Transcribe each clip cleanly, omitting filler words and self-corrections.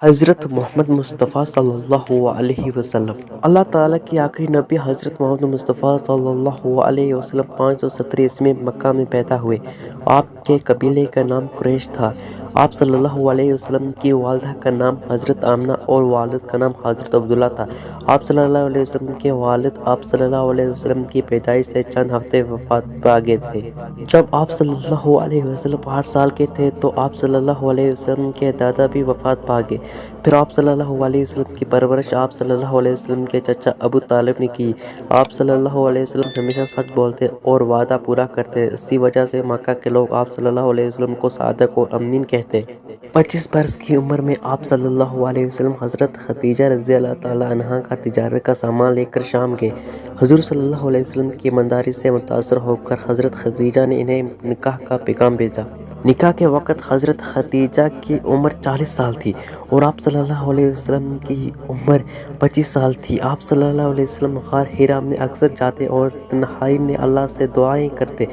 حضرت محمد مصطفیٰ صلی اللہ علیہ وسلم۔ اللہ تعالیٰ کی آخری نبی حضرت محمد مصطفیٰ صلی اللہ علیہ وسلم 570 عیسوی میں مکہ میں پیدا ہوئے۔ آپ کے قبیلے کا نام قریش تھا۔ آپ صلی اللہ علیہ وسلم کی والدہ کا نام حضرت آمنہ اور والد کا نام حضرت عبداللہ تھا۔ آپ صلی اللہ علیہ وسلم کے والد آپ صلی اللہ علیہ وسلم کی پیدائش سے چند ہفتے وفات پا گئے تھے۔ جب آپ صلی اللہ علیہ وسلم 8 سال کے تھے تو آپ صلی اللہ علیہ وسلم کے دادا بھی وفات پا گئے۔ پھر آپ صلی اللہ علیہ وسلم کی پرورش آپ صلی اللہ علیہ وسلم کے چچا ابو طالب نے کی۔ آپ صلی اللہ علیہ وسلم ہمیشہ سچ بولتے اور وعدہ پورا کرتے، اسی وجہ سے مکہ کے لوگ آپ صلی اللہ علیہ وسلم کو صادق اور امین کہتے۔ 25 برس کی عمر میں آپ صلی اللہ علیہ وسلم حضرت خدیجہ رضی اللہ تعالیٰ عنہا کا تجارت کا سامان لے کر شام گئے۔ حضور صلی اللہ علیہ وسلم کی ایمانداری سے متاثر ہو کر حضرت خدیجہ نے انہیں نکاح کا پیغام بھیجا۔ نکاح کے وقت حضرت خدیجہ کی عمر 40 سال تھی اور آپ صلی اللہ علیہ وسلم کی عمر 25 سال تھی۔ آپ صلی اللہ علیہ وسلم غار حرا میں اکثر جاتے اور تنہائی میں اللہ سے دعائیں کرتے۔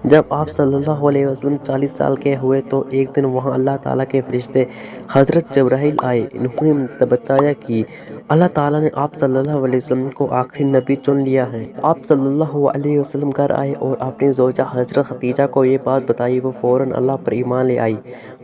جب آپ صلی اللہ علیہ وسلم 40 سال کے ہوئے تو ایک دن وہاں اللہ تعالیٰ کے فرشتے حضرت جبرائیل آئے۔ انہوں نے بتایا کہ اللہ تعالیٰ نے آپ صلی اللہ علیہ وسلم کو آخری نبی چن لیا ہے۔ آپ صلی اللہ علیہ وسلم گھر آئے اور اپنی زوجہ حضرت خدیجہ کو یہ بات بتائی۔ وہ فوراً اللہ پر ایمان لے آئی۔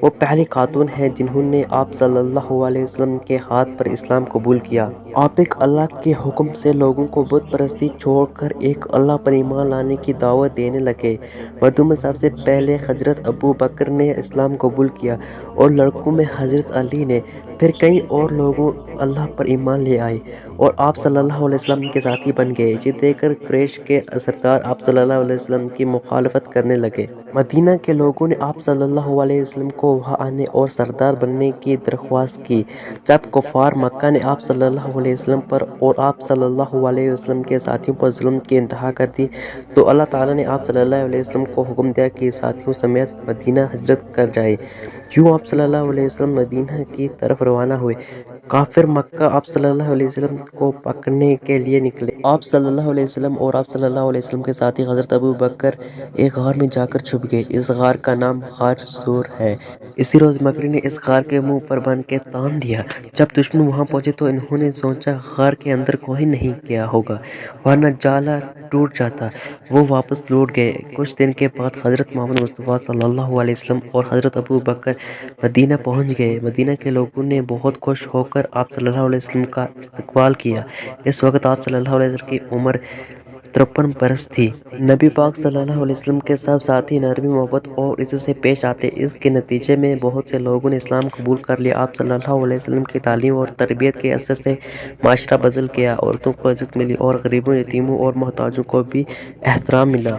وہ پہلی خاتون ہیں جنہوں نے آپ صلی اللہ علیہ وسلم کے ہاتھ پر اسلام قبول کیا۔ آپ ایک اللہ کے حکم سے لوگوں کو بت پرستی چھوڑ کر ایک اللہ پر ایمان لانے کی دعوت دینے لگے۔ مردوں میں سب سے پہلے حضرت ابو بکر نے اسلام قبول کیا اور لڑکوں میں حضرت علی نے۔ پھر کئی اور لوگ اللہ پر ایمان لے آئے اور آپ صلی اللہ علیہ وسلم کے ساتھی بن گئے۔ یہ دیکھ کر قریش کے سردار آپ صلی اللہ علیہ وسلم کی مخالفت کرنے لگے۔ مدینہ کے لوگوں نے آپ صلی اللہ علیہ وسلم کو وہاں آنے اور سردار بننے کی درخواست کی۔ جب کفار مکہ نے آپ صلی اللہ علیہ وسلم پر اور آپ صلی اللہ علیہ وسلم کے ساتھیوں پر ظلم کی انتہا کر دی تو اللہ تعالیٰ نے آپ صلی اللہ علیہ وسلم کو حکم دیا کہ ساتھیوں سمیت مدینہ ہجرت کر جائیں۔ یوں آپ صلی اللہ علیہ وسلم مدینہ کی طرف روانہ ہوئے۔ کافر مکہ آپ صلی اللہ علیہ وسلم کو پکڑنے کے لیے نکلے۔ آپ صلی اللہ علیہ وسلم اور آپ صلی اللہ علیہ وسلم کے ساتھی حضرت ابو بکر ایک غار میں جا کر چھپ گئے۔ اس غار کا نام غار ثور ہے۔ اسی روز مکری نے اس غار کے منہ پر بن کے تان دیا۔ جب دشمن وہاں پہنچے تو انہوں نے سوچا غار کے اندر کوئی نہیں گیا ہوگا ورنہ جالا ٹوٹ جاتا۔ وہ واپس لوٹ گئے۔ کچھ دن کے بعد حضرت محمد مصطفیٰ صلی اللہ علیہ وسلم اور حضرت ابو بکر مدینہ پہنچ گئے۔ مدینہ کے لوگوں نے بہت خوش ہو کر آپ صلی اللہ علیہ وسلم کا استقبال کیا۔ اس وقت آپ صلی اللہ علیہ وسلم کی عمر 53 برس تھی۔ نبی پاک صلی اللہ علیہ وسلم کے سب ساتھی نرمی محبت اور عزت سے پیش آتے۔ اس کے نتیجے میں بہت سے لوگوں نے اسلام قبول کر لیا۔ آپ صلی اللہ علیہ وسلم کی تعلیم اور تربیت کے اثر سے معاشرہ بدل گیا۔ عورتوں کو عزت ملی اور غریبوں، یتیموں اور محتاجوں کو بھی احترام ملا۔